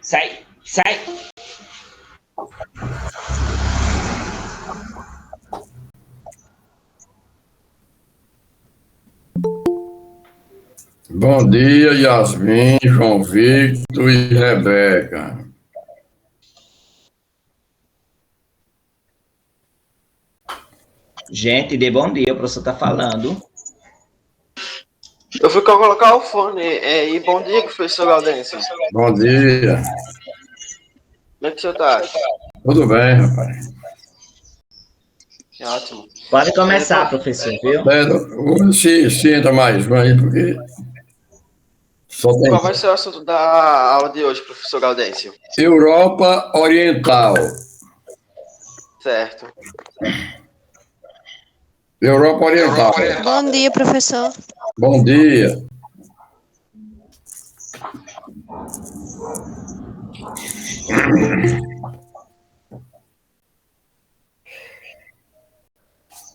Sai. Bom dia, Yasmin, João Victor e Rebeca. Gente, dê bom dia, o professor está falando. Eu fui colocar o fone. E bom dia, professor Gaudêncio. Bom dia. Como é que o senhor tá? Tudo bem, rapaz. Que ótimo. Pode começar, professor, viu? Se entra mais, porque só tem Qual vai ser o assunto da aula de hoje, professor Gaudêncio? Europa Oriental. Certo. Europa Oriental. Bom dia, professor. Bom dia.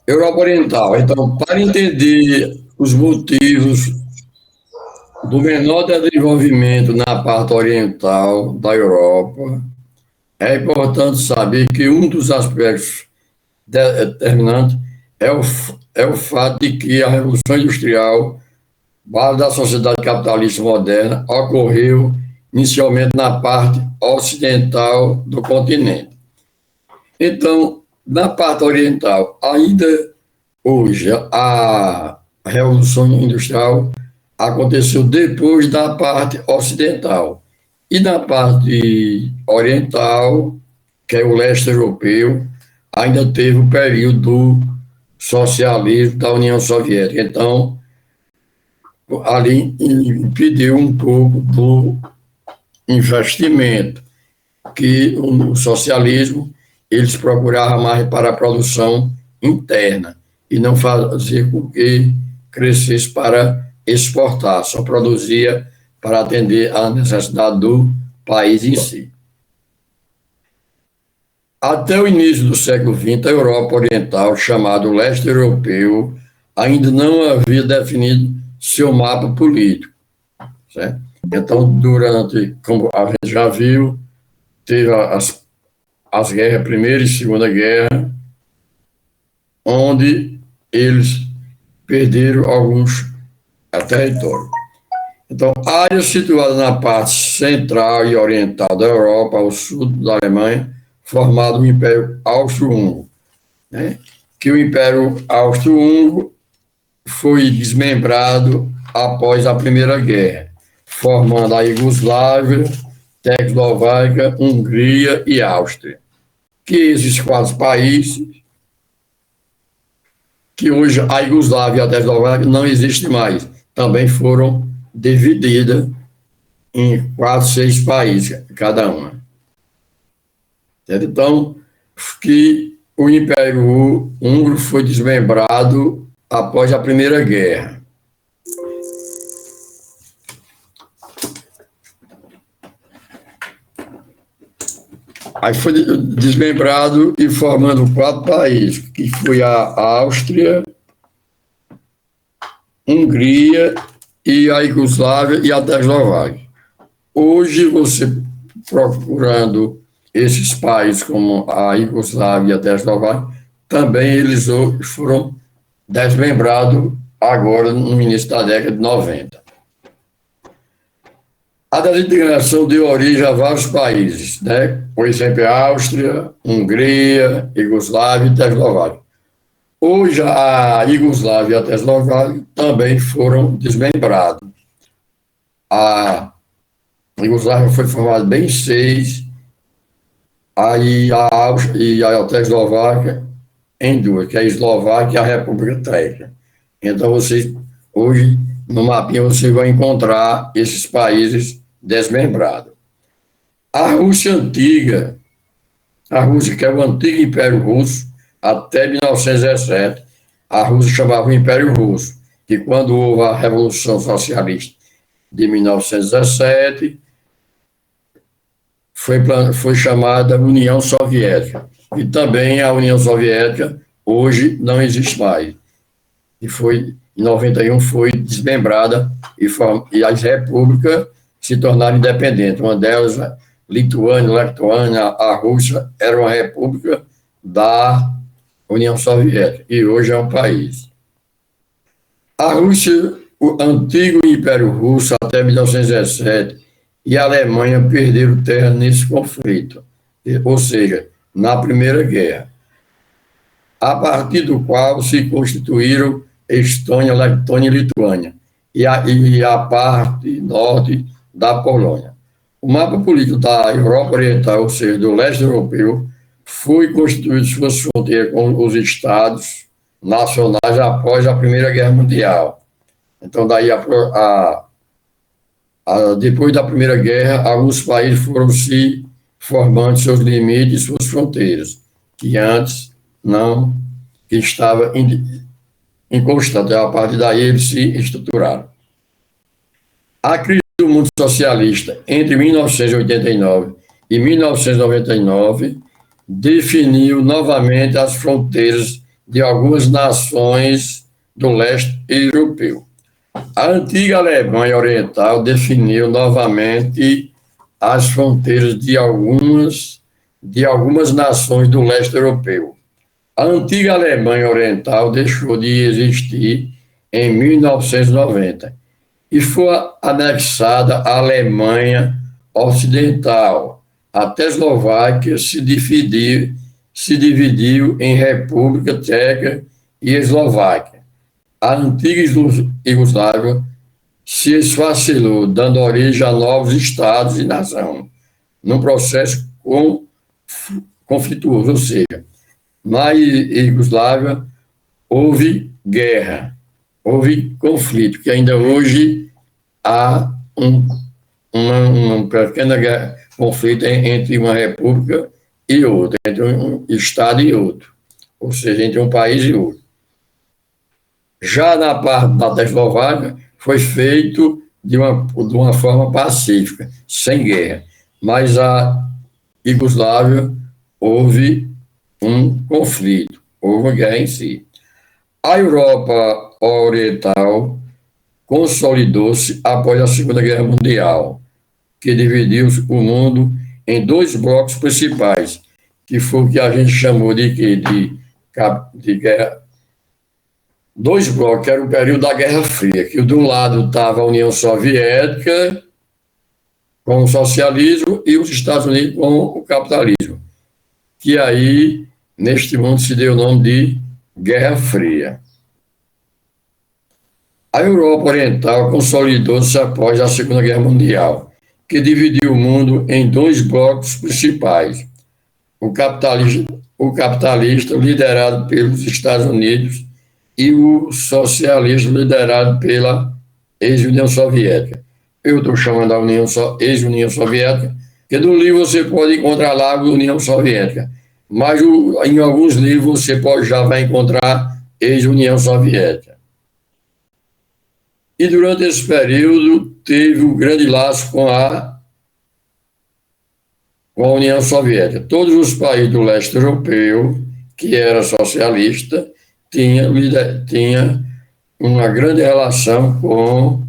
Europa Oriental. Então, para entender os motivos do menor desenvolvimento na parte oriental da Europa, é importante saber que um dos aspectos determinantes é o fato de que a Revolução Industrial, base da sociedade capitalista moderna, ocorreu inicialmente na parte ocidental do continente. Então, na parte oriental, ainda hoje, a Revolução Industrial aconteceu depois da parte ocidental. E na parte oriental, que é o leste europeu, ainda teve o período do socialismo da União Soviética. Então, ali impediu um pouco do investimento, que o socialismo, eles procuravam mais para a produção interna e não fazia com que crescesse para exportar, só produzia para atender à necessidade do país em si. Até o início do século XX, a Europa Oriental, chamado leste europeu, ainda não havia definido seu mapa político, certo? Então, como a gente já viu, teve as guerras, Primeira e Segunda Guerra, onde eles perderam alguns territórios. Então, áreas situadas na parte central e oriental da Europa, ao sul da Alemanha, formado o Império Austro-Húngaro, né? Que o Império Austro-Húngaro foi desmembrado após a Primeira Guerra, formando a Iugoslávia, Tchecoslováquia, Hungria e Áustria. Que esses quatro países, que hoje a Iugoslávia e a Tchecoslováquia não existem mais, também foram divididas em 4, 6 países, cada uma. Então, que o Império Húngaro foi desmembrado após a Primeira Guerra. Aí foi desmembrado e formando 4 países, que foi a Áustria, Hungria e a Iugoslávia e a Tchecoslováquia. Hoje, você procurando esses países como a Iugoslávia e a Tchecoslováquia, também eles foram desmembrados agora no início da década de 90. A desintegração deu origem a vários países, né? Por exemplo, a Áustria, Hungria, Iugoslávia e Tchecoslováquia. Hoje, a Iugoslávia e a Tchecoslováquia também foram desmembrados. A Iugoslávia foi formada bem em 6, aí a Áustria e a Tchecoslováquia em 2, que é a Eslováquia e a República Tcheca. Então, vocês, hoje, no mapinha, vocês vão encontrar esses países desmembrados. A Rússia antiga, a Rússia, que é o antigo Império Russo, até 1917, a Rússia chamava o Império Russo, que quando houve a Revolução Socialista de 1917, foi chamada União Soviética. E também a União Soviética hoje não existe mais. E em 91 foi desmembrada e as repúblicas se tornaram independentes. Uma delas, a Lituânia, a Rússia, era uma república da União Soviética, e hoje é um país. A Rússia, o antigo Império Russo, até 1917, e a Alemanha perderam terra nesse conflito, ou seja, na Primeira Guerra, a partir do qual se constituíram Estônia, Letônia e Lituânia, e a parte norte da Polônia. O mapa político da Europa Oriental, ou seja, do leste europeu, foi constituído suas fronteiras com os estados nacionais após a Primeira Guerra Mundial. Então, daí depois da Primeira Guerra, alguns países foram se formando seus limites e suas fronteiras, que antes não, que estava inconstante. A partir daí, eles se estruturaram. A crise do mundo socialista entre 1989 e 1999 definiu novamente as fronteiras de algumas nações do leste europeu. A antiga Alemanha Oriental definiu novamente as fronteiras de algumas nações do leste europeu. A antiga Alemanha Oriental deixou de existir em 1990 e foi anexada à Alemanha Ocidental. A Eslováquia se dividiu em República Tcheca e Eslováquia. A antiga Iugoslávia se esfacelou, dando origem a novos estados e nações, num processo conflituoso, ou seja, na Iugoslávia houve guerra, houve conflito, que ainda hoje há um pequeno conflito entre uma república e outra, entre um estado e outro, ou seja, entre um país e outro. Já na parte da Eslováquia, foi feito de uma forma pacífica, sem guerra, mas a Iugoslávia houve um conflito, houve uma guerra em si. A Europa Oriental consolidou-se após a Segunda Guerra Mundial, que dividiu o mundo em dois blocos principais, que foi o que a gente chamou de guerra. Dois blocos, que era o período da Guerra Fria, que de um lado estava a União Soviética com o socialismo e os Estados Unidos com o capitalismo, que aí, neste mundo, se deu o nome de Guerra Fria. A Europa Oriental consolidou-se após a Segunda Guerra Mundial, que dividiu o mundo em dois blocos principais. O capitalista liderado pelos Estados Unidos e o socialismo liderado pela ex-União Soviética. Eu estou chamando a ex-União Soviética, porque no livro você pode encontrar lá a União Soviética, mas em alguns livros você já vai encontrar ex-União Soviética. E durante esse período teve um grande laço com a União Soviética. Todos os países do leste europeu, que era socialista, tinha uma grande relação com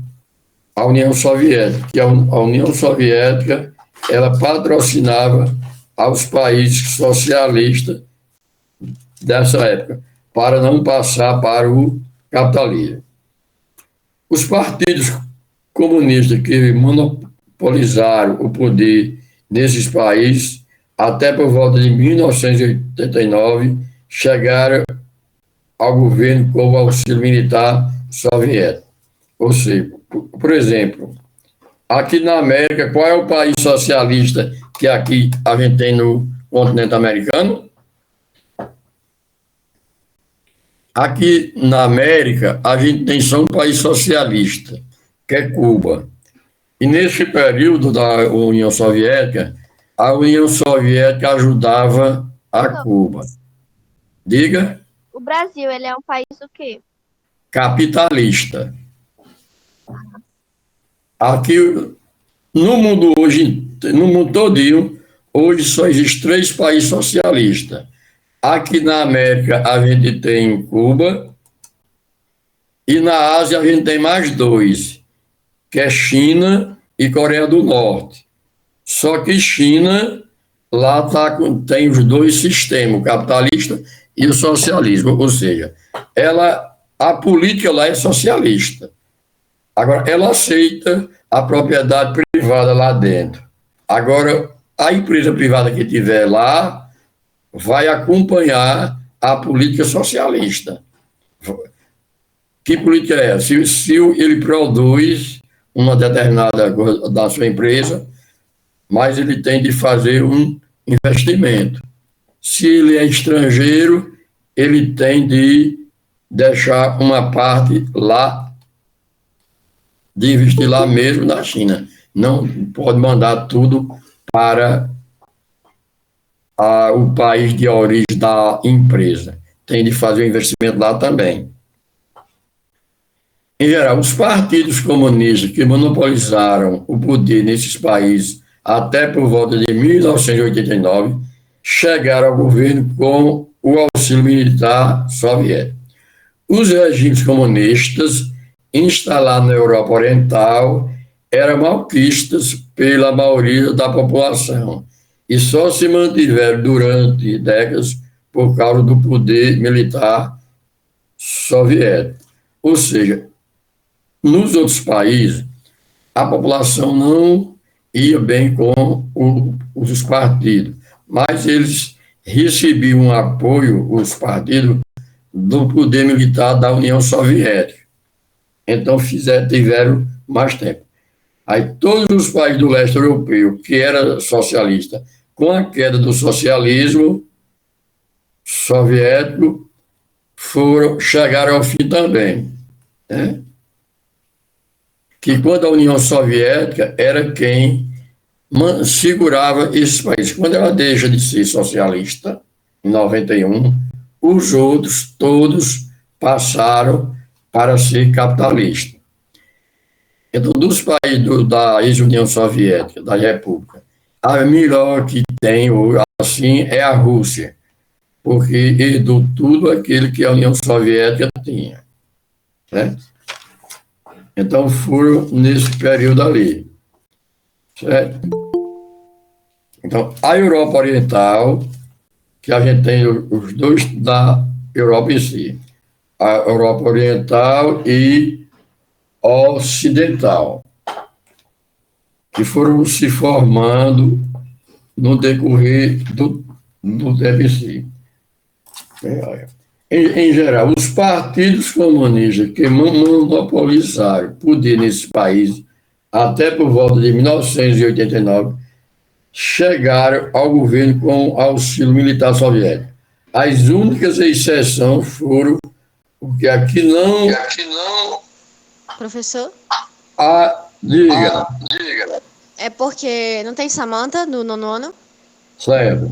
a União Soviética, que a União Soviética ela patrocinava aos países socialistas dessa época, para não passar para o capitalismo. Os partidos comunistas que monopolizaram o poder nesses países, até por volta de 1989, chegaram ao governo com o auxílio militar soviético. Ou seja, por exemplo, aqui na América, qual é o país socialista que aqui a gente tem no continente americano? Aqui na América, a gente tem só um país socialista, que é Cuba. E nesse período da União Soviética, a União Soviética ajudava a Cuba. Diga. O Brasil, ele é um país o quê? Capitalista. Aqui, no mundo hoje, no mundo todinho, hoje só existem 3 países socialistas. Aqui na América a gente tem Cuba e na Ásia a gente tem mais 2, que é China e Coreia do Norte. Só que China, lá tem os dois sistemas, o capitalista e o socialismo, ou seja, a política lá é socialista. Agora, ela aceita a propriedade privada lá dentro. Agora, a empresa privada que tiver lá vai acompanhar a política socialista. Que política é essa? Se ele produz uma determinada coisa da sua empresa, mas ele tem de fazer um investimento. Se ele é estrangeiro, ele tem de deixar uma parte lá, de investir lá mesmo na China. Não pode mandar tudo para o país de origem da empresa. Tem de fazer o investimento lá também. Em geral, os partidos comunistas que monopolizaram o poder nesses países até por volta de 1989 chegaram ao governo com o auxílio militar soviético. Os regimes comunistas instalados na Europa Oriental eram malquistas pela maioria da população e só se mantiveram durante décadas por causa do poder militar soviético. Ou seja, nos outros países, a população não ia bem com os partidos, mas eles recebiam apoio, os partidos, do poder militar da União Soviética. Então, tiveram mais tempo. Aí, todos os países do leste europeu, que era socialista, com a queda do socialismo soviético, chegaram ao fim também, né? Que quando a União Soviética era quem segurava esses países. Quando ela deixa de ser socialista, em 91, os outros todos passaram para ser capitalistas. Então, dos países da ex-União Soviética, da República, a melhor que tem, assim, é a Rússia, porque herdou tudo aquilo que a União Soviética tinha, certo? Então, foram nesse período ali, certo? Então, a Europa Oriental, que a gente tem os dois da Europa em si, a Europa Oriental e Ocidental, que foram se formando no decorrer do tempo em si. Em geral, os partidos comunistas que monopolizaram o poder nesse país até por volta de 1989 chegaram ao governo com auxílio militar soviético. As únicas exceções foram o que aqui não... Professor? Diga. É porque não tem Samantha no nono ano? Certo.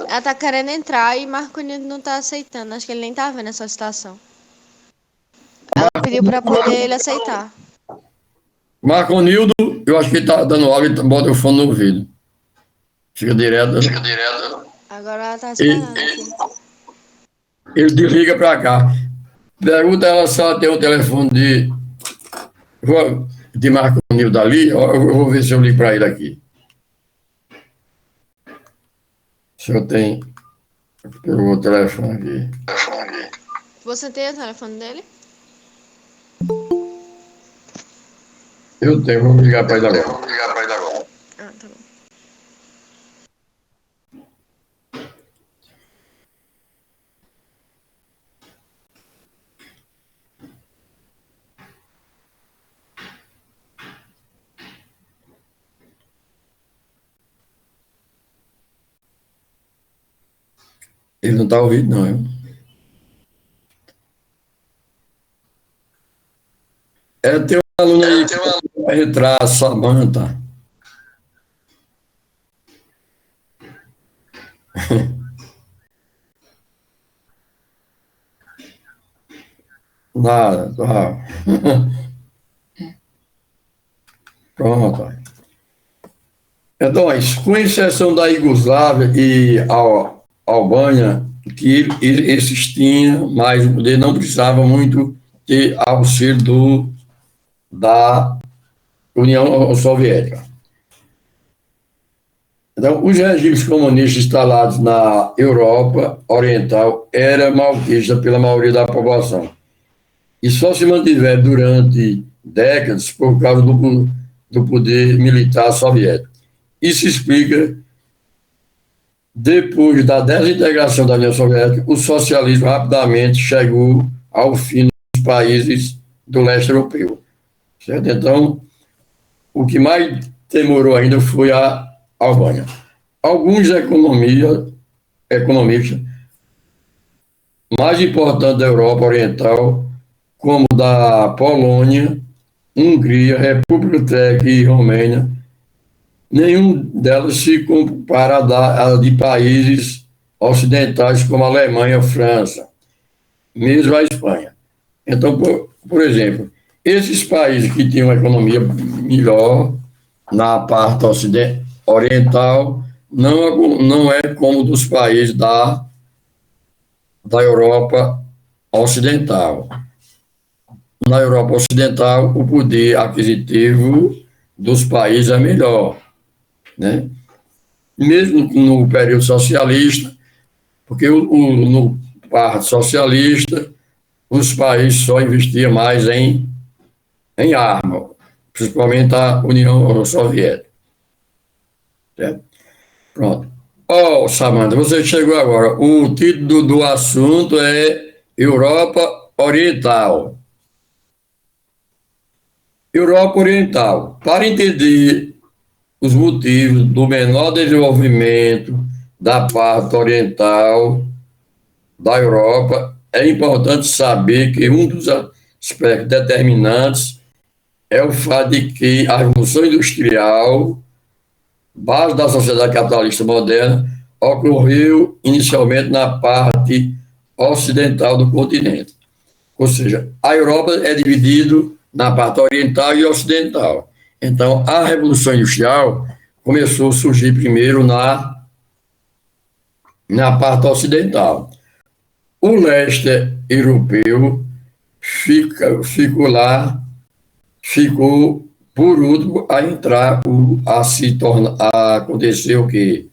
Ela tá querendo entrar e Marco Nildo não tá aceitando. Acho que ele nem tá vendo essa situação. Ela pediu pra poder ele aceitar. Marco Nildo, eu acho que ele tá dando aula e bota o fone no ouvido. Fica direto. Agora ela tá esperando aqui. Ele desliga pra cá. Pergunta ela se ela tem um telefone de Marco Nildo ali. Eu vou ver se eu ligo pra ele aqui. Se eu tenho o telefone aqui. Você tem o telefone dele? Eu tenho, vou ligar para ele agora. Ah, tá bom. Ele não está ouvindo, não. Tem uma aluna aí que vai entrar, a Samantha. Nada, tá. Pronto. Então, com exceção da Iugoslávia e a Albânia, que esses tinham mais o poder, não precisava muito ter auxílio da União Soviética. Então, os regimes comunistas instalados na Europa Oriental eram malquistas pela maioria da população e só se mantiveram durante décadas por causa do poder militar soviético. Isso explica, depois da desintegração da União Soviética, o socialismo rapidamente chegou ao fim nos países do leste europeu. Certo? Então, o que mais demorou ainda foi a Albânia. Alguns economistas mais importantes da Europa Oriental, como da Polônia, Hungria, República Tcheca e Romênia, nenhum delas se compara a de países ocidentais como a Alemanha, a França, mesmo a Espanha. Então, por exemplo, esses países que tinham uma economia melhor na parte oriental não é como dos países da Europa Ocidental. Na Europa Ocidental, o poder aquisitivo dos países é melhor, né? Mesmo no período socialista, porque no Partido Socialista, os países só investiam mais em arma, principalmente a União Soviética. Certo? Pronto. Samanta, você chegou agora. O título do assunto é Europa Oriental. Europa Oriental. Para entender os motivos do menor desenvolvimento da parte oriental da Europa, é importante saber que um dos aspectos determinantes é o fato de que a Revolução Industrial, base da sociedade capitalista moderna, ocorreu inicialmente na parte ocidental do continente. Ou seja, a Europa é dividida na parte oriental e ocidental. Então, a Revolução Industrial começou a surgir primeiro na parte ocidental. O leste europeu ficou por último a entrar, a acontecer o quê?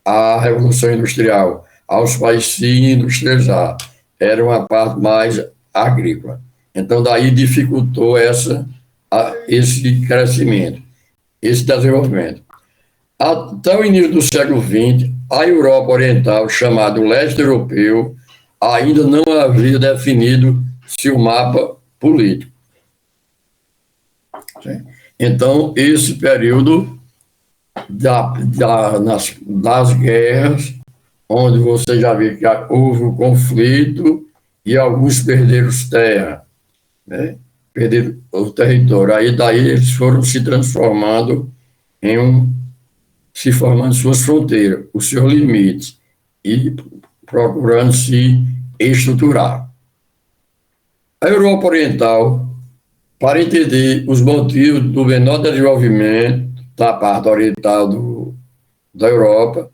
A Revolução Industrial, aos países se industrializar. Era uma parte mais agrícola. Então, daí dificultou esse crescimento, esse desenvolvimento. Até o início do século XX, a Europa Oriental, chamada leste europeu, ainda não havia definido seu mapa político. Então, esse período das guerras, onde você já vê que houve um conflito e alguns perderam terra, né? Perderam o território. Aí daí eles foram se transformando se formando suas fronteiras, os seus limites, e procurando se estruturar. A Europa Oriental, para entender os motivos do menor desenvolvimento da parte oriental da Europa,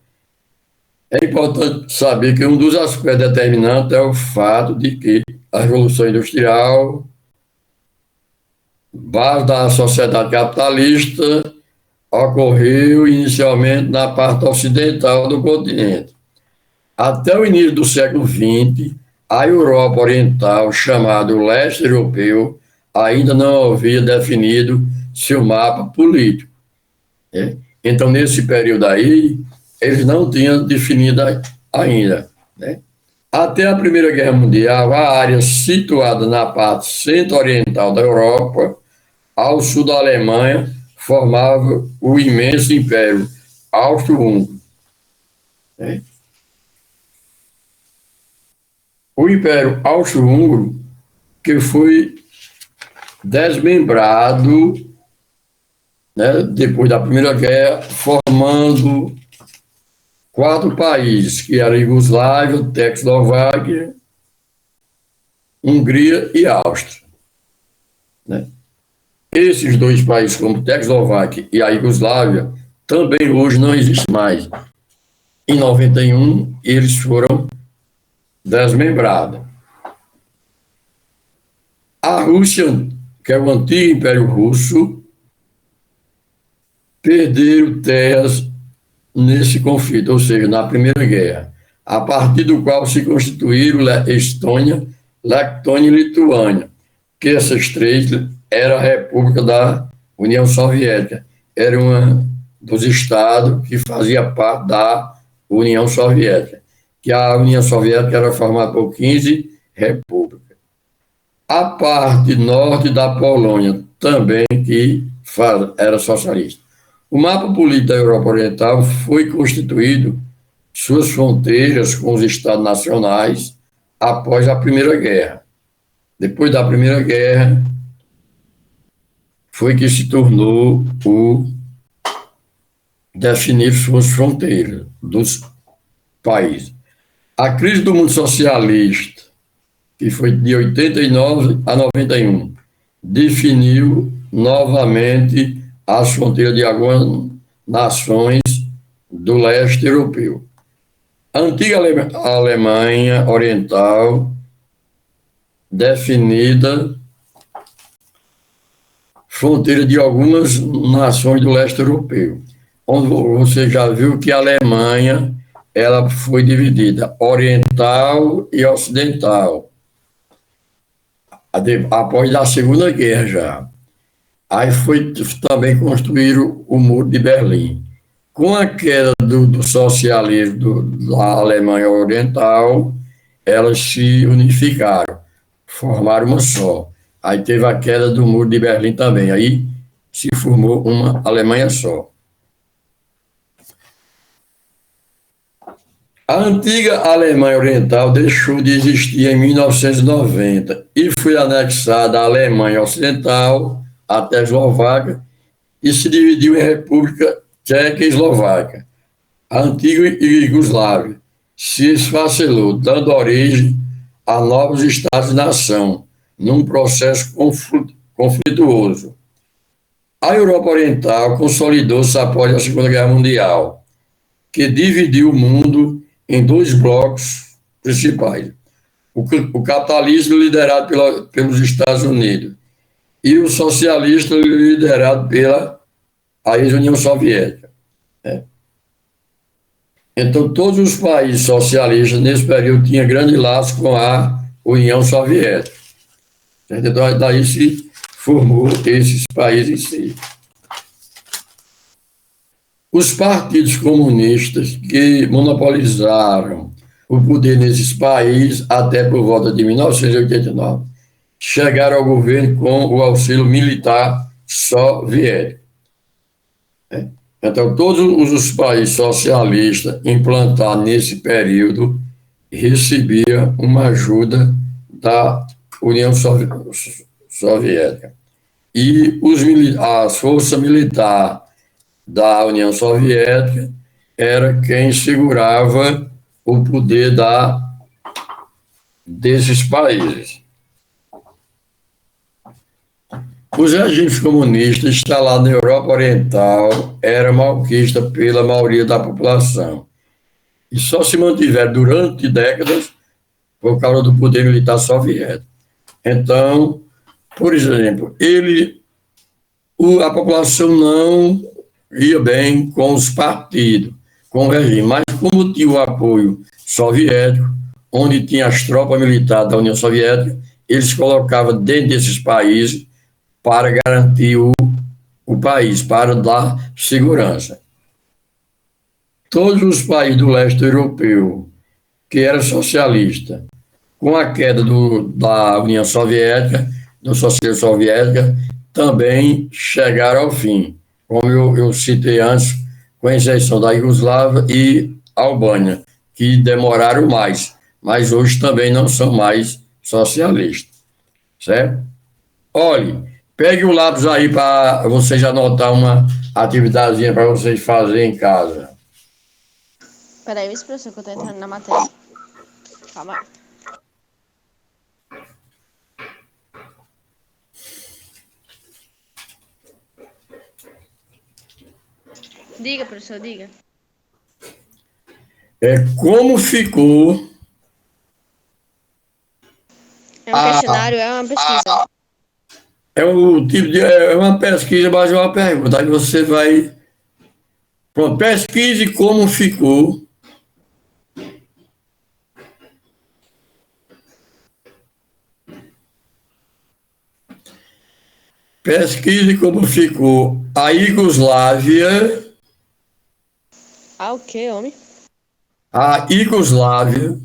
é importante saber que um dos aspectos determinantes é o fato de que a Revolução Industrial, base da sociedade capitalista, ocorreu inicialmente na parte ocidental do continente. Até o início do século XX, a Europa Oriental, chamada leste europeu, ainda não havia definido seu mapa político. Né? Então, nesse período aí, eles não tinham definido ainda. Né? Até a Primeira Guerra Mundial, a área situada na parte centro-oriental da Europa, ao sul da Alemanha, formava o imenso Império Austro-Húngaro. Né? O Império Austro-Húngaro, que foi desmembrado, né, depois da Primeira Guerra, formando 4 países, que eram Iugoslávia, Tchecoslováquia, Hungria e Áustria. Né? Esses 2 países, como Tchecoslováquia e a Iugoslávia, também hoje não existem mais. Em 91, eles foram desmembrados. A Rússia, que é o antigo Império Russo, perderam terras nesse conflito, ou seja, na Primeira Guerra, a partir do qual se constituíram Estônia, Letônia e Lituânia, que essas três eram a República da União Soviética, era uma dos estados que fazia parte da União Soviética, que a União Soviética era formada por 15 repúblicas. A parte norte da Polônia também, que era socialista. O mapa político da Europa Oriental foi constituído suas fronteiras com os estados nacionais após a Primeira Guerra. Depois da Primeira Guerra, foi que se tornou o definir suas fronteiras dos países. A crise do mundo socialista, que foi de 89 a 91, definiu novamente as fronteiras de algumas nações do leste europeu. A antiga Alemanha Oriental, definida fronteira de algumas nações do leste europeu, onde você já viu que a Alemanha ela foi dividida oriental e ocidental, após a Segunda Guerra já. Aí foi também construir o Muro de Berlim. Com a queda do socialismo da Alemanha Oriental, elas se unificaram, formaram uma só. Aí teve a queda do Muro de Berlim também, aí se formou uma Alemanha só. A antiga Alemanha Oriental deixou de existir em 1990 e foi anexada à Alemanha Ocidental, até a Eslováquia, e se dividiu em República Tcheca e Eslováquia. A antiga Iugoslávia se esfacelou, dando origem a novos estados-nação, num processo conflituoso. A Europa Oriental consolidou-se após a Segunda Guerra Mundial, que dividiu o mundo em dois blocos principais. O capitalismo liderado pelos Estados Unidos e o socialista liderado pela ex-União Soviética. Então, todos os países socialistas nesse período tinham grande laço com a União Soviética. Então, daí se formou esses países em si. Os partidos comunistas que monopolizaram o poder nesses países até por volta de 1989 chegaram ao governo com o auxílio militar soviético. Então, todos os países socialistas implantados nesse período recebiam uma ajuda da União Soviética. E as forças militares da União Soviética era quem segurava o poder desses países. Os regimes comunistas instalados na Europa Oriental eram malquistas pela maioria da população e só se mantiveram durante décadas por causa do poder militar soviético. Então, por exemplo, a população não ia bem com os partidos, com o regime, mas como tinha o apoio soviético, onde tinha as tropas militares da União Soviética, eles colocavam dentro desses países para garantir o país, para dar segurança. Todos os países do leste europeu que eram socialistas, com a queda da União Soviética, da Sociedade Soviética, também chegaram ao fim, como eu citei antes, com a exceção da Iugoslávia e Albânia, que demoraram mais, mas hoje também não são mais socialistas, certo? Olhe, pegue o lápis aí para vocês anotar uma atividadezinha para vocês fazerem em casa. Peraí, professor, que eu tô entrando na matéria. Calma aí. Diga, professor, diga. Como ficou... É um questionário, é uma pesquisa. É uma pesquisa, mas é uma pergunta. Aí você vai Pronto, pesquise como ficou a Iugoslávia, Ah, o quê, homem? a Iugoslávia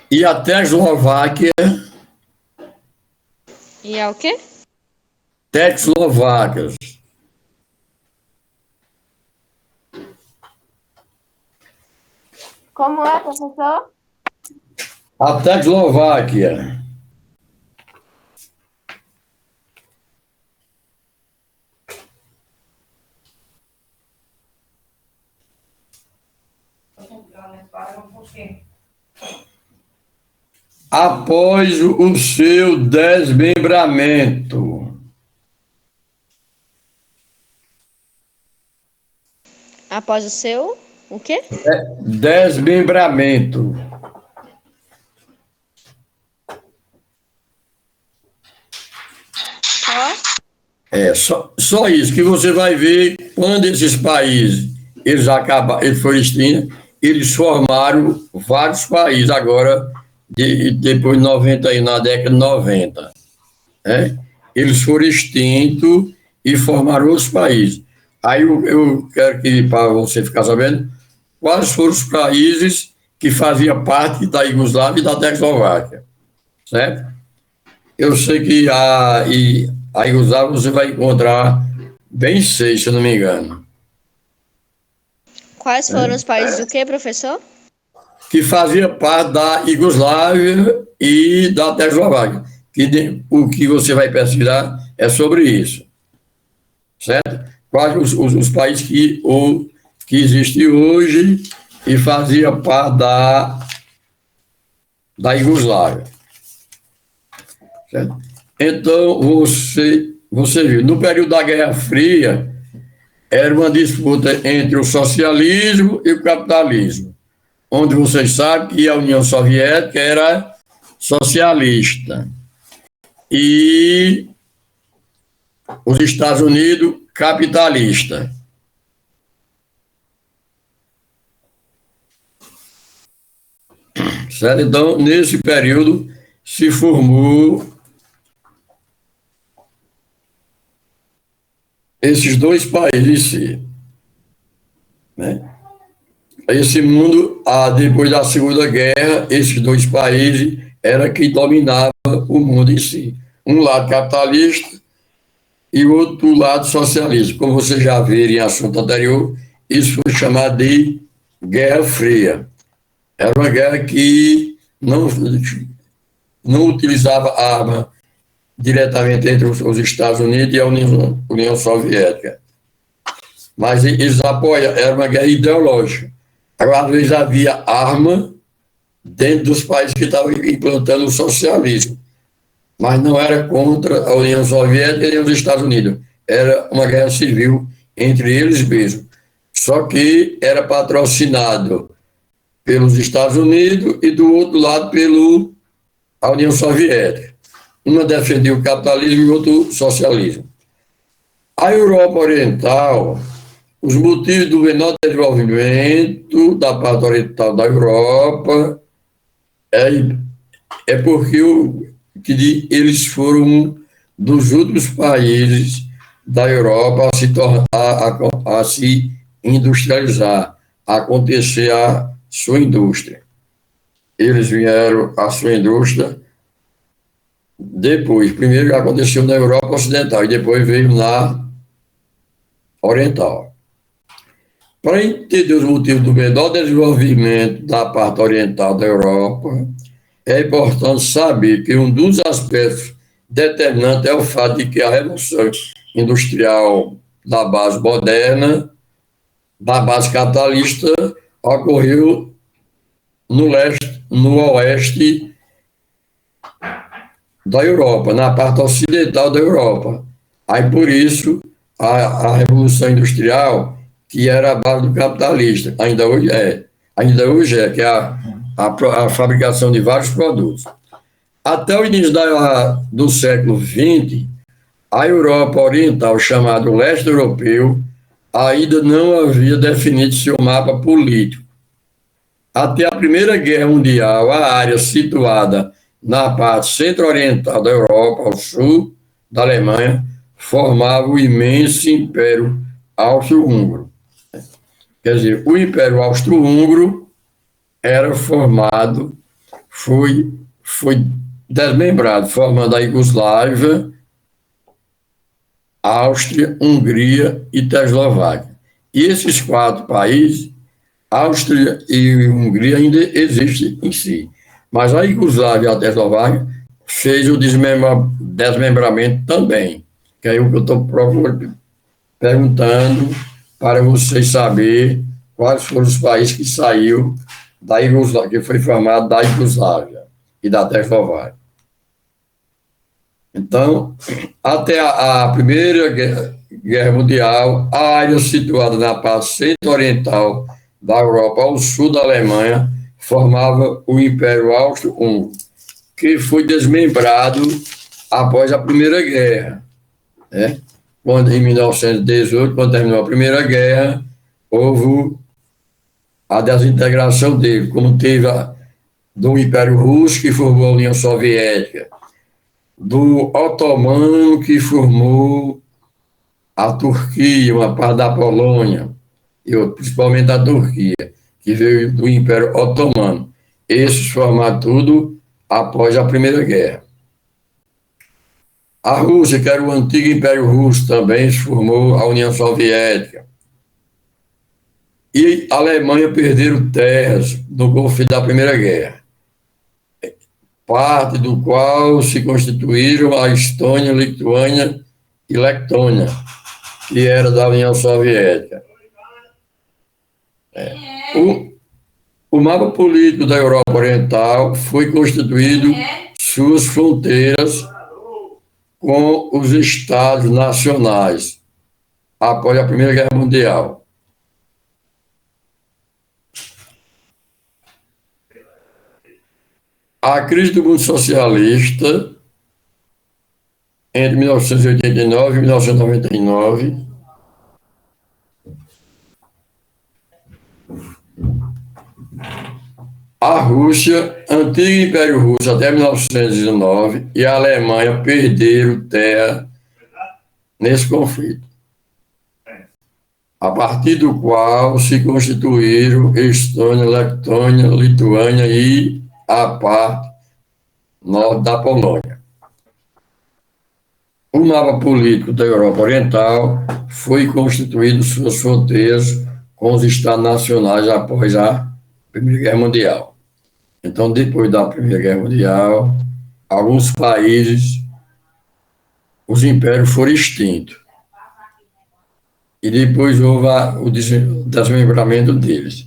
e a Tchecoslováquia, E é o quê? Tchecoslovacas. Como é, professor? A Tchecoslováquia. Após o seu desmembramento. Após o seu... O quê? Desmembramento. Só isso que você vai ver quando esses países eles foram extintos, eles formaram vários países agora, depois de 90, aí, na década de 90. Né? Eles foram extintos e formaram outros países. Aí eu quero que, para você ficar sabendo, quais foram os países que faziam parte da Iugoslávia e da Tchecoslováquia, certo? Eu sei que a Iugoslávia você vai encontrar bem 6, se eu não me engano. Quais foram os países do quê, professor? Que fazia parte da Iugoslávia e da Tchecoslováquia. O que você vai pesquisar é sobre isso, certo? Quais os países que existem hoje e fazia parte da Iugoslávia. Certo? Então, você viu, no período da Guerra Fria, era uma disputa entre o socialismo e o capitalismo, onde vocês sabem que a União Soviética era socialista e os Estados Unidos capitalista. Certo? Então, nesse período, se formou esses dois países em si. Né? Esse mundo, depois da Segunda Guerra, esses dois países era quem dominava o mundo em si. Um lado capitalista e o outro lado socialista. Como vocês já viram em assunto anterior, isso foi chamado de Guerra Fria. Era uma guerra que não utilizava arma diretamente entre os Estados Unidos e a União Soviética. Mas eles apoiam, era uma guerra ideológica. Agora, às vezes havia arma dentro dos países que estavam implantando o socialismo, mas não era contra a União Soviética e os Estados Unidos. Era uma guerra civil entre eles mesmos. Só que era patrocinado pelos Estados Unidos e do outro lado pela União Soviética. Uma defendia o capitalismo e o outro o socialismo. A Europa Oriental, os motivos do menor desenvolvimento da parte oriental da Europa é porque eles foram um dos últimos países da Europa a se tornar, a se industrializar, a acontecer a sua indústria. Eles vieram à sua indústria depois. Primeiro aconteceu na Europa Ocidental e depois veio na Oriental. Para entender os motivos do menor desenvolvimento da parte oriental da Europa, é importante saber que um dos aspectos determinantes é o fato de que a revolução industrial da base moderna, da base capitalista, ocorreu no oeste da Europa, na parte ocidental da Europa. Aí, por isso, a Revolução Industrial, que era a base do capitalista, ainda hoje é, que é a fabricação de vários produtos. Até o início do século XX, a Europa Oriental, chamada Leste Europeu, ainda não havia definido seu mapa político. Até a Primeira Guerra Mundial, a área situada na parte centro-oriental da Europa, ao sul da Alemanha, formava o imenso Império Austro-Húngaro. Quer dizer, o Império Austro-Húngaro era formado, foi desmembrado, formando a Iugoslávia, Áustria, Hungria e Tchecoslováquia. E esses 4 países, Áustria e Hungria, ainda existem em si. Mas a Iugoslávia e a Tchecoslováquia fez o desmembramento também, que é o que eu estou perguntando para vocês saberem quais foram os países que saiu da Iugoslávia, que foi formado da Iugoslávia e da Tchecoslováquia. Então, até a Primeira Guerra Mundial, a área situada na parte centro-oriental da Europa ao sul da Alemanha formava o Império Austro-Húngaro, que foi desmembrado após a Primeira Guerra. Né? Quando, em 1918, quando terminou a Primeira Guerra, houve a desintegração dele, como teve do Império Russo, que formou a União Soviética, do Otomano, que formou a Turquia, uma parte da Polônia, e principalmente a Turquia, que veio do Império Otomano. Esses formaram tudo após a Primeira Guerra. A Rússia, que era o antigo Império Russo, também se formou a União Soviética. E a Alemanha perderam terras no conflito da Primeira Guerra, parte do qual se constituíram a Estônia, Lituânia e Letônia, que era da União Soviética. O mapa político da Europa Oriental foi constituído suas fronteiras com os estados nacionais após a Primeira Guerra Mundial. A crise do mundo socialista, entre 1989 e 1999, a Rússia, antigo Império Russo até 1919, e a Alemanha perderam terra nesse conflito, a partir do qual se constituíram Estônia, Letônia, Lituânia e a parte norte da Polônia. O mapa político da Europa Oriental foi constituído suas fronteiras com os Estados nacionais após a Primeira Guerra Mundial. Então, depois da Primeira Guerra Mundial, alguns países, os impérios foram extintos. E depois houve o desmembramento deles.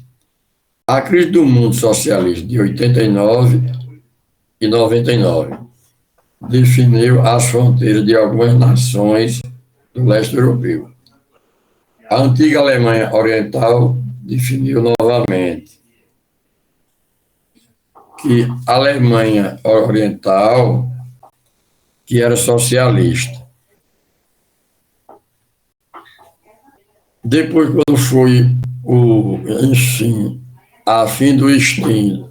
A crise do mundo socialista de 89 e 99 definiu as fronteiras de algumas nações do leste europeu. A antiga Alemanha Oriental definiu novamente que a Alemanha Oriental, que era socialista. Depois, quando foi a fim do extinto,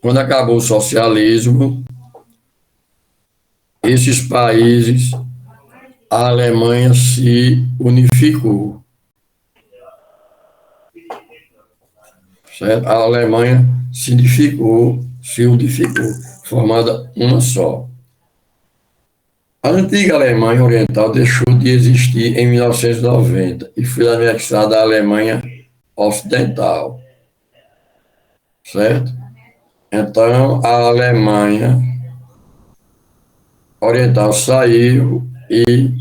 quando acabou o socialismo, esses países, a Alemanha se unificou. Certo? A Alemanha se unificou, formada uma só. A antiga Alemanha Oriental deixou de existir em 1990 e foi anexada à Alemanha Ocidental. Certo? Então, a Alemanha Oriental saiu e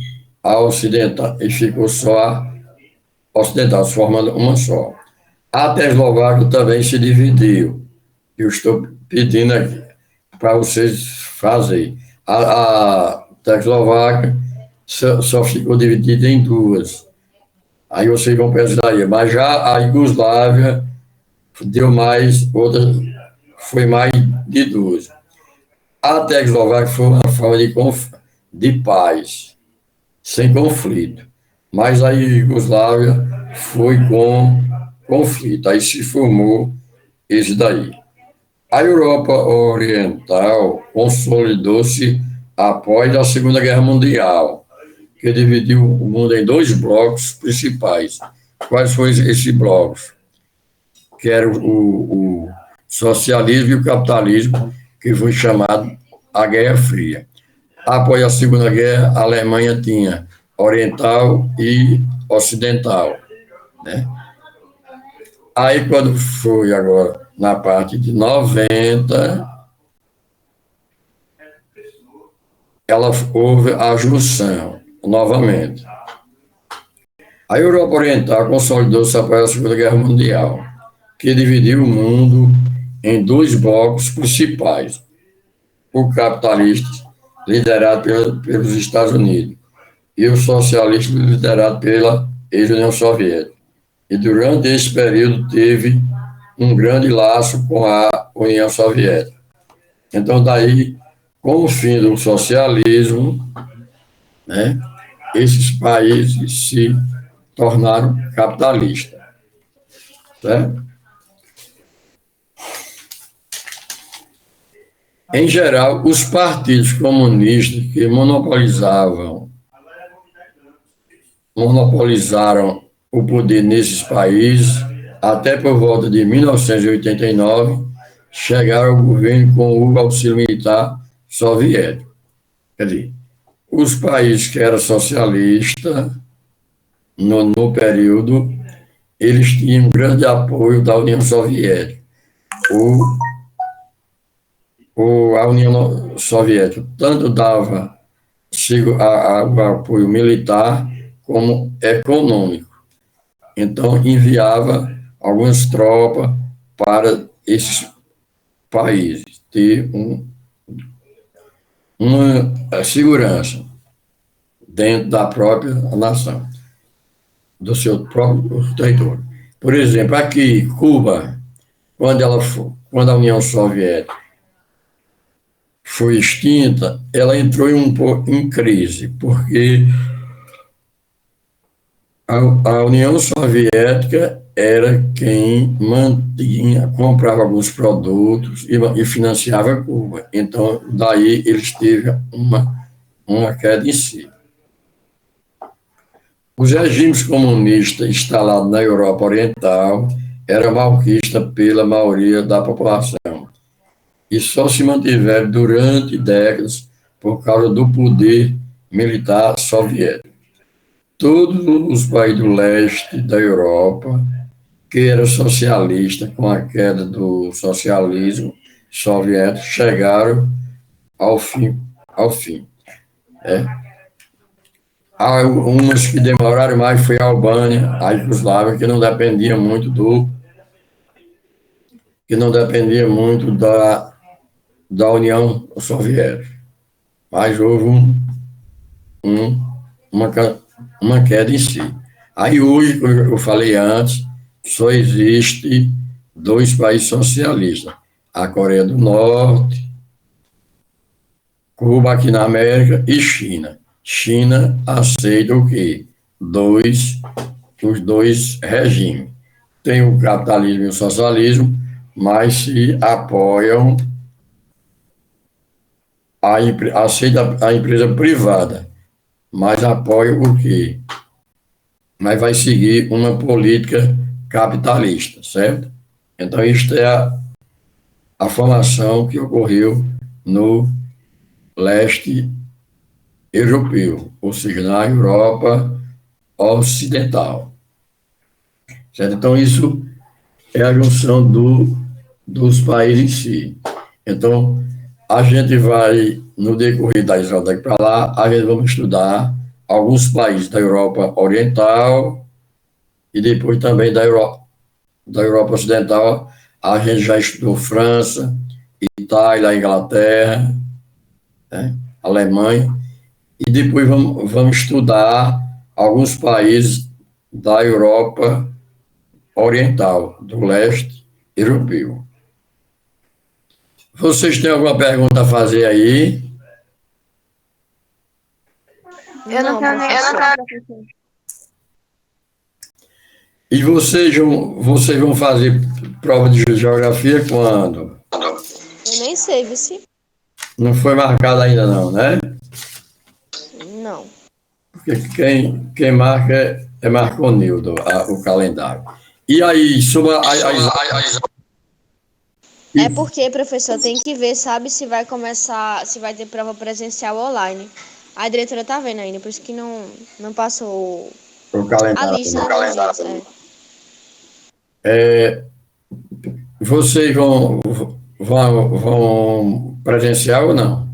a Ocidental, e ficou só a Ocidental, formando uma só. A Tchecoslováquia também se dividiu. Eu estou pedindo aqui para vocês fazerem. A Tchecoslováquia só ficou dividida em duas. Aí vocês vão pesquisar aí. Mas já a Iugoslávia deu mais outras foi mais de 12. A Tchecoslováquia foi uma forma de paz, sem conflito. Mas a Iugoslávia foi com conflito. Aí se formou esse daí. A Europa Oriental consolidou-se após a Segunda Guerra Mundial, que dividiu o mundo em dois blocos principais. Quais foram esses blocos? Que era o socialismo e o capitalismo, que foi chamado a Guerra Fria. Após a Segunda Guerra, a Alemanha tinha oriental e ocidental, né? Aí, quando foi agora, na parte de 90, houve a junção, novamente. A Europa Oriental consolidou-se após a Segunda Guerra Mundial, que dividiu o mundo em dois blocos principais. O capitalista, liderado pelos Estados Unidos, e o socialista, liderado pela ex-União Soviética. E durante esse período teve um grande laço com a União Soviética. Então, daí, com o fim do socialismo, né, esses países se tornaram capitalistas. Certo? Em geral, os partidos comunistas que monopolizaram o poder nesses países, até por volta de 1989, chegaram ao governo com o auxílio militar soviético. Quer dizer, os países que eram socialistas, no período, eles tinham grande apoio da União Soviética. A União Soviética tanto dava o apoio militar como econômico. Então, enviava algumas tropas para esses países ter uma segurança dentro da própria nação, do seu próprio território. Por exemplo, aqui, Cuba, quando a União Soviética foi extinta, ela entrou em crise, porque a União Soviética era quem comprava alguns produtos e financiava Cuba. Então, daí eles tiveram uma queda em si. Os regimes comunistas instalados na Europa Oriental eram malquistas pela maioria da população e só se mantiveram durante décadas por causa do poder militar soviético. Todos os países do leste da Europa, que eram socialistas com a queda do socialismo soviético, chegaram ao fim. Há umas que demoraram mais, foi a Albânia, a Iugoslávia, que não dependia muito da União Soviética. Mas houve uma queda em si. Aí hoje, como eu falei antes, só existe dois países socialistas, a Coreia do Norte, Cuba aqui na América e China. China aceita o quê? Os dois regimes. Tem o capitalismo e o socialismo, mas se apoiam, aceita a empresa privada, mas apoia o quê? Mas vai seguir uma política capitalista, certo? Então, isto é a formação que ocorreu no leste europeu, ou seja, na Europa Ocidental. Certo? Então, isso é a junção dos países em si. Então, a gente vai, no decorrer da aula daqui para lá, a gente vai estudar alguns países da Europa Oriental e depois também da Europa Ocidental. A gente já estudou França, Itália, Inglaterra, né, Alemanha, e depois vamos estudar alguns países da Europa Oriental, do leste europeu. Vocês têm alguma pergunta a fazer aí? Eu não tenho professor. E vocês vão fazer prova de geografia quando? Eu nem sei, vice. Não foi marcado ainda não, né? Não. Porque quem marca é Marconildo, o calendário. E aí, sobre É porque, professor, tem que ver, sabe, se vai começar, se vai ter prova presencial ou online. A diretora tá vendo ainda, por isso que não passou o a calendário. lista, né, dos dias, Vocês vão presencial ou não?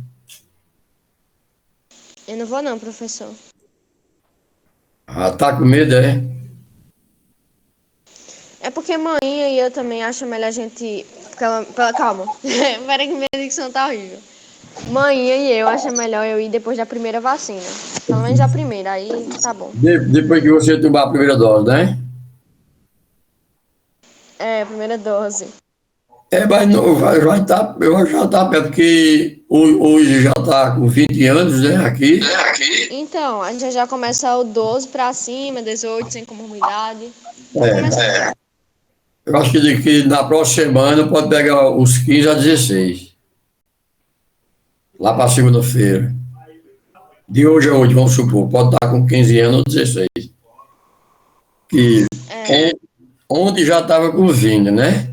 Eu não vou não, professor. Ah, tá com medo, é? É porque mãe e eu também acho melhor a gente... Calma. Peraí que minha dicção tá horrível. Mãe e eu acho melhor eu ir depois da primeira vacina. Pelo menos a primeira, aí tá bom. Depois que você tomar a primeira dose, né? É, primeira dose. Mas não, eu já tá perto, porque hoje já tá com 20 anos, né, aqui. Então, a gente já começa o 12 pra cima, 18 sem comorbidade. É. Eu acho que na próxima semana pode pegar os 15 a 16. Lá para segunda-feira. De hoje a hoje, vamos supor, pode estar com 15 anos ou 16. Que ontem já estava com 20, né?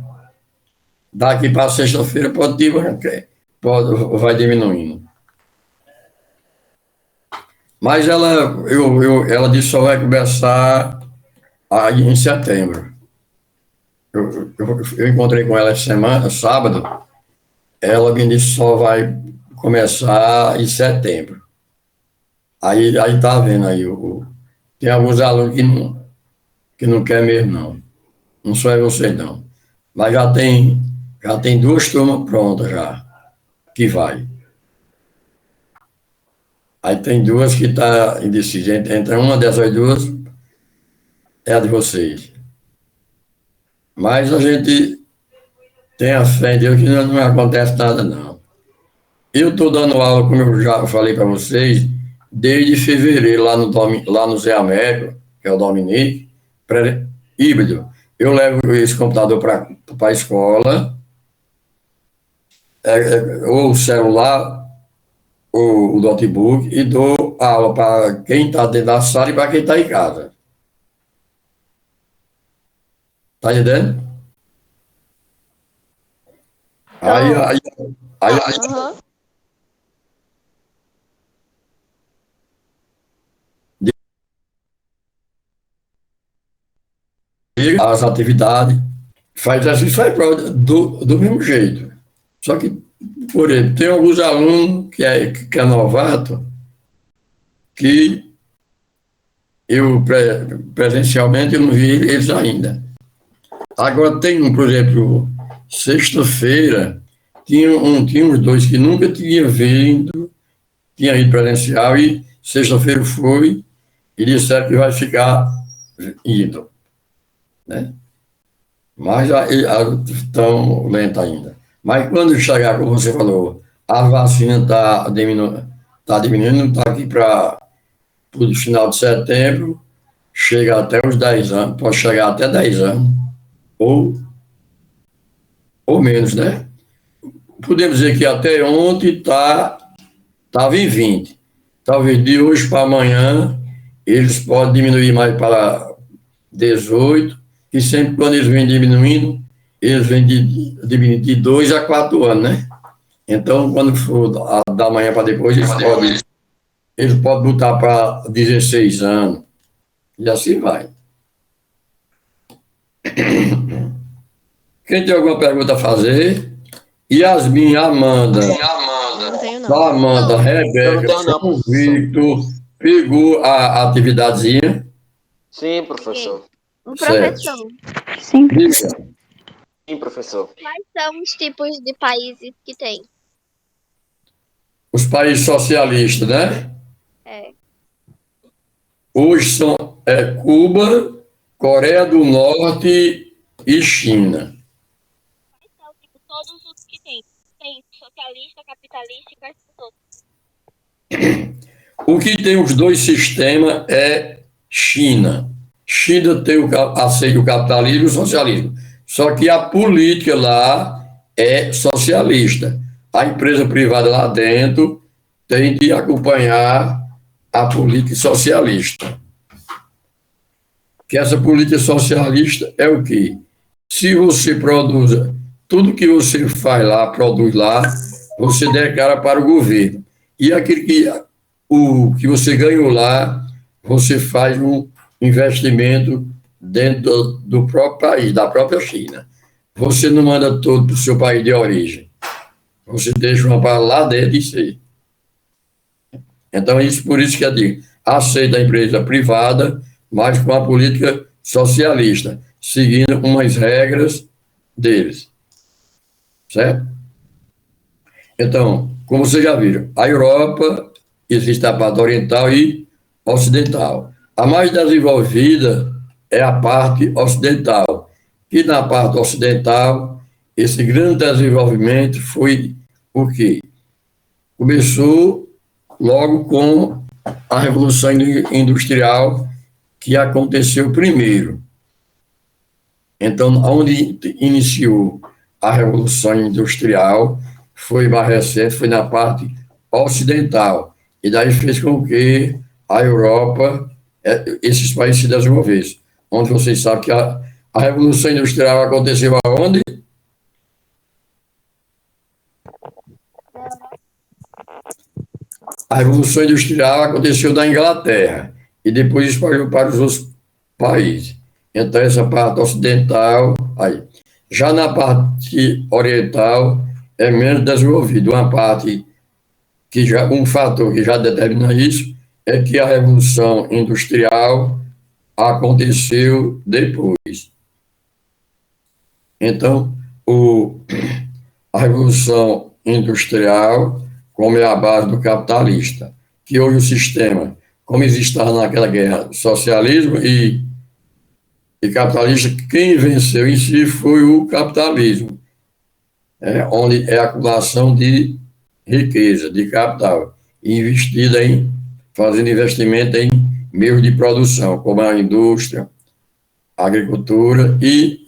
Daqui para sexta-feira vai diminuindo. Mas ela disse que só vai começar aí em setembro. Eu encontrei com ela sábado. Ela me disse que só vai começar em setembro. Aí tá vendo aí, tem alguns alunos que não quer mesmo, não. Não só é você, não. Mas já tem 2 turmas prontas já, que vai. Aí tem 2 que está indecisa. Entre uma dessas 2 é a de vocês. Mas a gente tem a fé em Deus que não acontece nada, não. Eu estou dando aula, como eu já falei para vocês, desde fevereiro, lá no Zé Américo, que é o Dominique, híbrido. Eu levo esse computador para a escola, ou o celular, ou o notebook, e dou aula para quem está dentro da sala e para quem está em casa. Está entendendo? Aham. As atividades, faz assim, faz prova do mesmo jeito. Só que, por exemplo, tem alguns alunos que é novato, que eu presencialmente eu não vi eles ainda. Agora tem um, por exemplo, sexta-feira, tinha uns 2 que nunca tinha ido presencial, e sexta-feira foi, e disseram que vai ficar indo, né? Mas estão lenta ainda. Mas quando chegar, como você falou, a vacina está diminuindo, está aqui para o final de setembro, chega até os 10 anos, pode chegar até 10 anos, ou menos, né? Podemos dizer que até ontem estava em 20. Talvez de hoje para amanhã eles podem diminuir mais para 18, e sempre quando eles vêm diminuindo, eles vêm diminuindo de 2 a 4 anos, né? Então, quando for da manhã para depois, eles podem botar para 16 anos, e assim vai. Quem tem alguma pergunta a fazer? Yasmin, Amanda. Não tenho não. Amanda, Rebeca, Eu não tenho não, Victor, pegou a atividadezinha? Sim, professor. Um Certo. professor, Diga. Sim, professor. quais são os tipos de países que tem? Os países socialistas, né? É. Hoje são Cuba, Coreia do Norte e China. Quais são, tipo, todos os que tem? tem socialista, capitalista e quais são os outros? O que tem os dois sistemas é China. China tem aceita o capitalismo e o socialismo. Só que a política lá é socialista. A empresa privada lá dentro tem de acompanhar a política socialista. Que essa política socialista é o quê? Se você produz, tudo que você faz lá, produz lá, você declara para o governo. E aquilo que você ganhou lá, você faz um investimento dentro do próprio país, da própria China. Você não manda todo para o seu país de origem. Você deixa uma para lá dentro de si. Então, por isso que eu digo, aceita a empresa privada, mas com a política socialista, seguindo umas regras deles. Certo? Então, como vocês já viram, a Europa existe a parte oriental e ocidental. A mais desenvolvida é a parte ocidental. E na parte ocidental, esse grande desenvolvimento foi o quê? Começou logo com a Revolução Industrial, que aconteceu primeiro. Então, onde iniciou a Revolução Industrial foi mais recente, foi na parte ocidental. E daí fez com que a Europa, esses países se desenvolvessem. Onde vocês sabem que a Revolução Industrial aconteceu aonde? A Revolução Industrial aconteceu na Inglaterra e depois espalhou para os outros países. Então, essa parte ocidental, aí. Já na parte oriental, é menos desenvolvido. Uma parte um fator que já determina isso é que a Revolução Industrial aconteceu depois. Então, a Revolução Industrial, como é a base do capitalista, que hoje o sistema, como existia naquela guerra, socialismo e capitalista, quem venceu em si foi o capitalismo, onde é a acumulação de riqueza, de capital, investida fazendo investimento em meios de produção, como a indústria, a agricultura e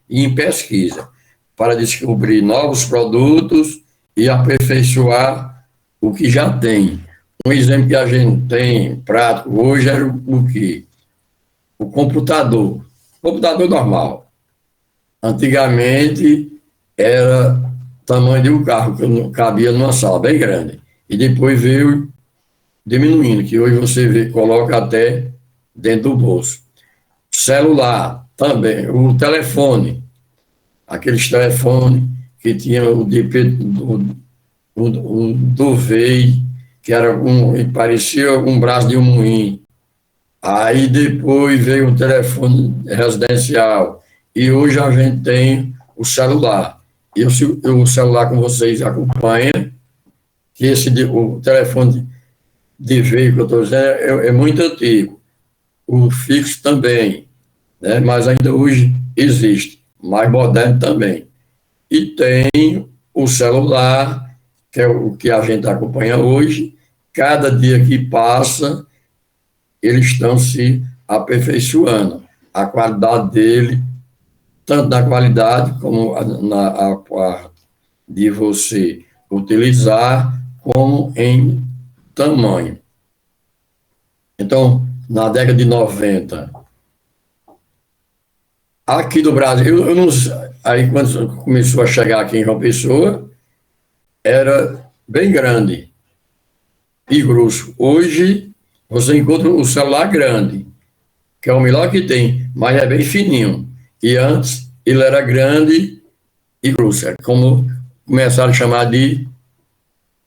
em pesquisa, para descobrir novos produtos e aperfeiçoar o que já tem. Um exemplo que a gente tem prático hoje era o quê? O computador normal. Antigamente era tamanho de um carro, que não cabia numa sala bem grande. E depois veio diminuindo, que hoje você coloca até dentro do bolso. Celular também, o telefone, aqueles telefones que tinha o do VEI, que era parecia um braço de um moinho. Aí depois veio o telefone residencial. E hoje a gente tem o celular. E o celular, como vocês acompanham, que o telefone de veículo, eu estou dizendo, é muito antigo. O fixo também, né? Mas ainda hoje existe, mais moderno também. E tem o celular, que é o que a gente acompanha hoje. Cada dia que passa, eles estão se aperfeiçoando. A qualidade dele, tanto na qualidade como na parte de você utilizar, como em tamanho. Então, na década de 90, aqui do Brasil, eu não sei, aí quando começou a chegar aqui em João Pessoa, era bem grande e grosso. Hoje, você encontra o celular grande, que é o melhor que tem, mas é bem fininho. E antes, ele era grande e grosso, como começaram a chamar de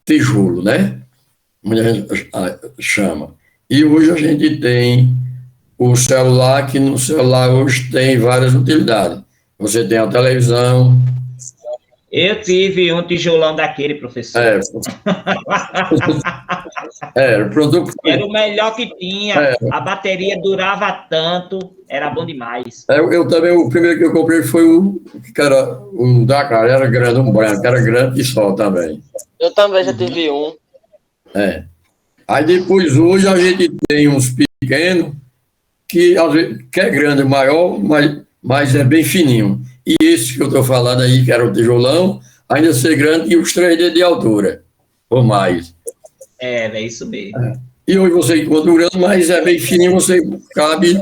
tijolo, né? Muita gente chama. E hoje a gente tem o celular, que no celular hoje tem várias utilidades. Você tem a televisão. Eu tive um tijolão daquele, professor. o produto Era o melhor que tinha. É. A bateria durava tanto, era bom demais. Eu também, o primeiro que eu comprei foi o que era um da cara, era grande, um branco, era grande e só também. Eu também já tive um. É. Aí depois, hoje, a gente tem uns pequenos que, às vezes, que é grande, maior, mas é bem fininho. E esse que eu estou falando aí, que era o tijolão, ainda ser grande e os 3 dedos de altura, ou mais. É isso mesmo. E hoje você encontra um grande, mas é bem fininho, você cabe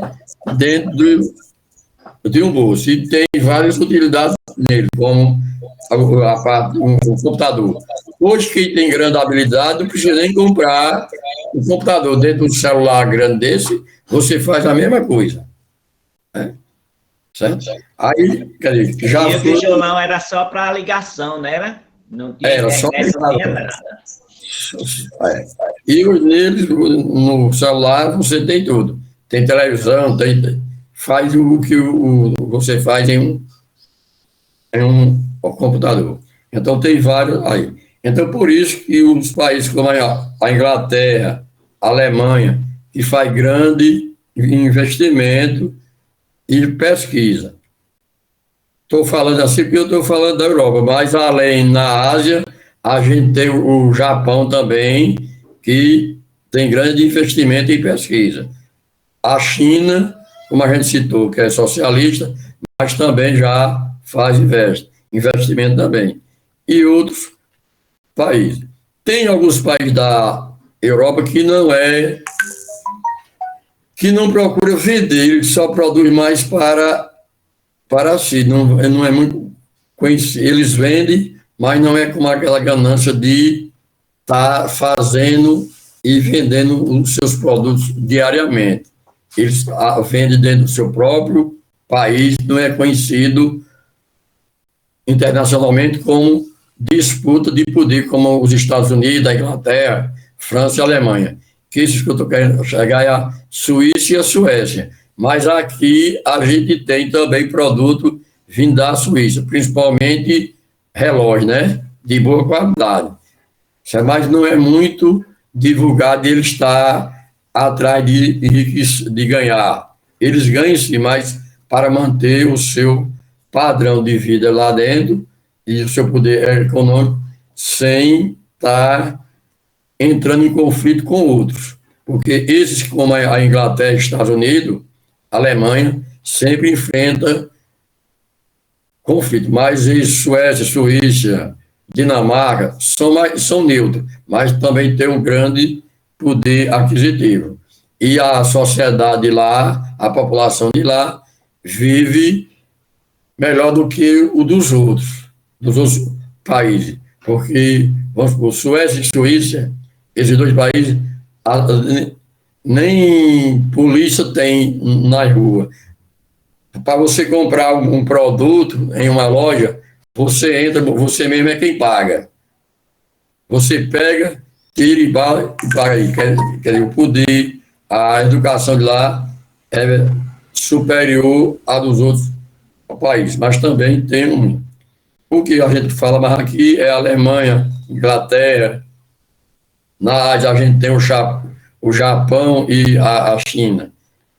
dentro de um bolso. E tem várias utilidades nele, como a parte do computador. Hoje, quem tem grande habilidade, não precisa nem comprar um computador dentro do celular grande desse, você faz a mesma coisa. Né? Certo? Aí, quer dizer, já E o foi... tijolão era só para ligação, não era? Não tinha Era só internet, não tinha ligado. nada. E neles, no celular, você tem tudo. Tem televisão, faz o que você faz em um computador. Então, tem vários aí. Então, por isso que os países como a Inglaterra, a Alemanha, que faz grande investimento e pesquisa. Estou falando assim porque eu estou falando da Europa, mas além na Ásia, a gente tem o Japão também, que tem grande investimento em pesquisa. A China, como a gente citou, que é socialista, mas também já faz investimento também. E outros países. Tem alguns países da Europa que não procura vender, ele só produz mais para si, não é muito conhecido. Eles vendem, mas não é com aquela ganância de estar fazendo e vendendo os seus produtos diariamente. Eles vendem dentro do seu próprio país, não é conhecido internacionalmente como disputa de poder, como os Estados Unidos, a Inglaterra, França e Alemanha. Que isso que eu estou querendo chegar é a Suíça e a Suécia. Mas aqui a gente tem também produto vindo da Suíça, principalmente relógio, né? De boa qualidade. Mas não é muito divulgado, ele está atrás de ganhar. Eles ganham sim, mas para manter o seu padrão de vida lá dentro e o seu poder econômico sem estar entrando em conflito com outros. Porque esses, como a Inglaterra, Estados Unidos, a Alemanha, sempre enfrenta conflito. Mas Suécia, Suíça, Dinamarca são neutros, mas também tem um grande poder aquisitivo. E a sociedade lá, a população de lá, vive melhor do que o dos outros países. Porque, vamos supor, Suécia e Suíça, esses dois países, nem polícia tem na rua. Para você comprar um produto em uma loja, você entra, você mesmo é quem paga. Você pega, tira e paga aí. Quer dizer, o poder, a educação de lá é superior à dos outros países, mas também tem o que a gente fala mais aqui é a Alemanha, Inglaterra. Na Ásia a gente tem o Japão e a China.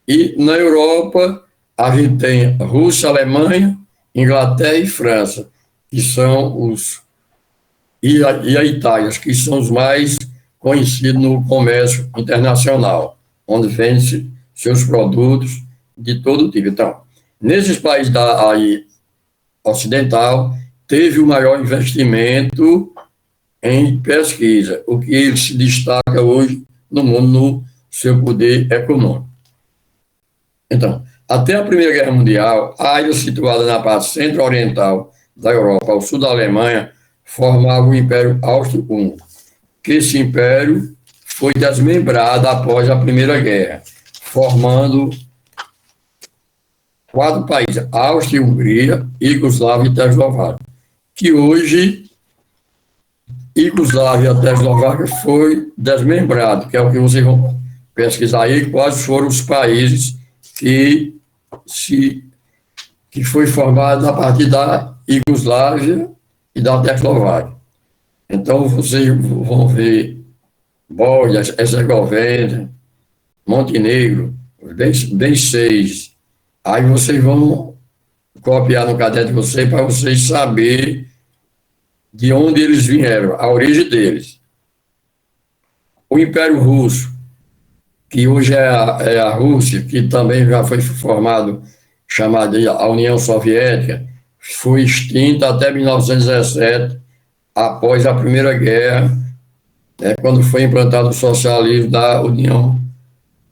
E na Europa a gente tem Rússia, Alemanha, Inglaterra e França, que são e a Itália, que são os mais conhecidos no comércio internacional, onde vende seus produtos de todo tipo. Então, nesses países da ocidental, teve o maior investimento em pesquisa, o que ele se destaca hoje no mundo no seu poder econômico. Então, até a Primeira Guerra Mundial, a área situada na parte centro-oriental da Europa, ao sul da Alemanha, formava o Império Austro-Húngaro, que esse império foi desmembrado após a Primeira Guerra, formando 4 países, Áustria, Hungria, Iugoslávia e Tchecoslováquia, que hoje Iugoslávia e a Tchecoslováquia foi desmembrado, que é o que vocês vão pesquisar aí, quais foram os países que foi formado a partir da Iugoslávia e da Tchecoslováquia. Então, vocês vão ver Bósnia, Herzegovina, Montenegro, bem seis. Aí vocês vão copiar no caderno de vocês para vocês saberem de onde eles vieram, a origem deles. O Império Russo, que hoje é a Rússia, que também já foi formado, chamada a União Soviética, foi extinta até 1917, após a Primeira Guerra, quando foi implantado o socialismo da União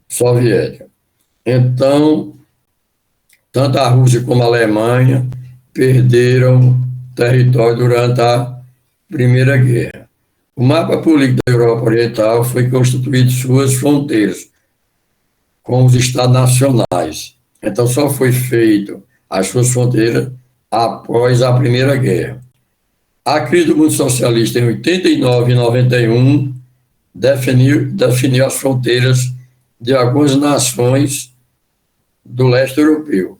Soviética. Então, tanto a Rússia como a Alemanha perderam território durante a Primeira Guerra. O mapa político da Europa Oriental foi constituído suas fronteiras com os estados nacionais. Então, só foi feito as suas fronteiras após a Primeira Guerra. A crise do mundo socialista em 89 e 91 definiu as fronteiras de algumas nações do leste europeu.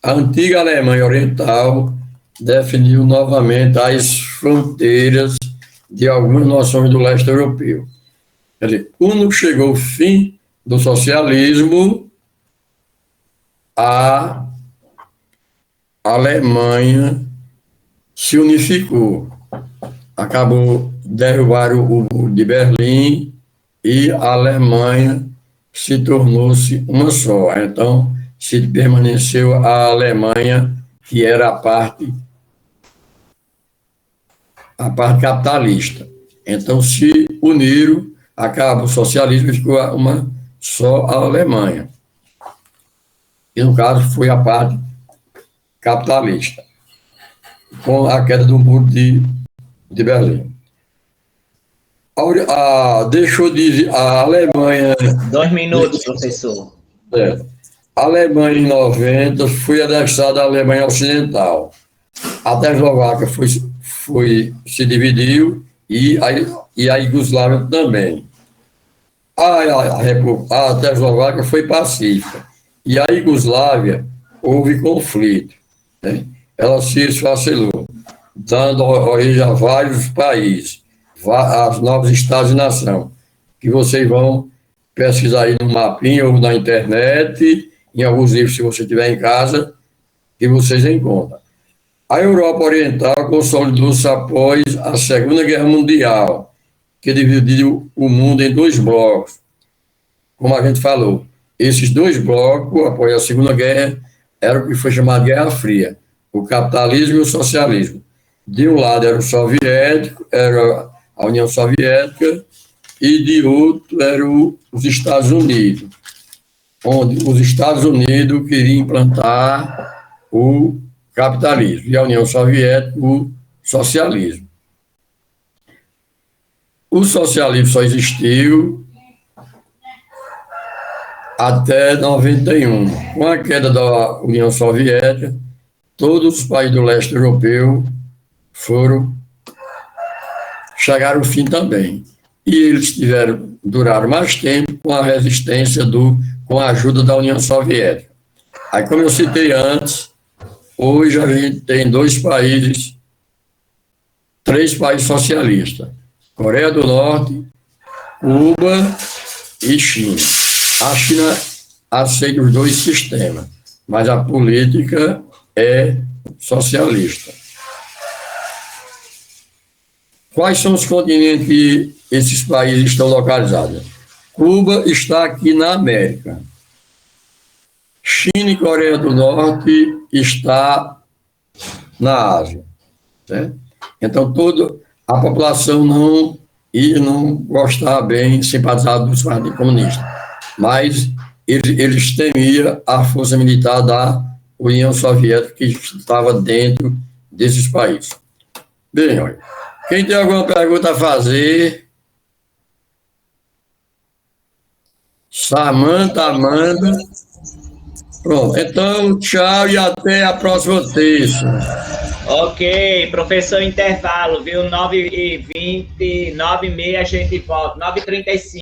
A antiga Alemanha Oriental definiu novamente as fronteiras de algumas nações do leste europeu. Quer dizer, quando chegou o fim do socialismo, a Alemanha se unificou. Acabou derrubar o muro de Berlim e a Alemanha se tornou-se uma só. Então, se permaneceu a Alemanha, que era a parte capitalista. Então, se uniram, acabou o socialismo e ficou uma só a Alemanha. E, no caso, foi a parte capitalista, com a queda do muro de Berlim. Deixou de a Alemanha... 2 minutos, professor. A Alemanha, em 90, foi anexada à Alemanha Ocidental. A Tchecoslováquia se dividiu e a Iugoslávia também. A Tchecoslováquia foi pacífica e a Iugoslávia houve conflito, né? Ela se esfacelou, dando origem a vários países, a novos estados e nação, que vocês vão pesquisar aí no mapinha ou na internet, em alguns livros, se você tiver em casa, que vocês encontram. A Europa Oriental consolidou-se após a Segunda Guerra Mundial, que dividiu o mundo em dois blocos. Como a gente falou, esses dois blocos, após a Segunda Guerra, era o que foi chamado de Guerra Fria, o capitalismo e o socialismo. De um lado era o soviético, era a União Soviética, e de outro eram os Estados Unidos, onde os Estados Unidos queriam implantar o capitalismo e a União Soviética o socialismo. O socialismo só existiu até 91. Com a queda da União Soviética, todos os países do leste europeu chegaram ao fim também. E eles duraram mais tempo com a resistência com a ajuda da União Soviética. Aí, como eu citei antes, hoje a gente tem três países socialistas: Coreia do Norte, Cuba e China. A China aceita os dois sistemas, mas a política é socialista. Quais são os continentes que esses países estão localizados? Cuba está aqui na América. China e Coreia do Norte está na Ásia. Certo? Então, a população não gostava bem, simpatizava dos partidos comunistas, mas eles temiam a força militar da União Soviética que estava dentro desses países. Bem, olha, quem tem alguma pergunta a fazer? Samanta, Amanda. Pronto, então tchau e até a próxima terça. Ok, professor, intervalo, viu? 9h20, 9h30 a gente volta, 9h35.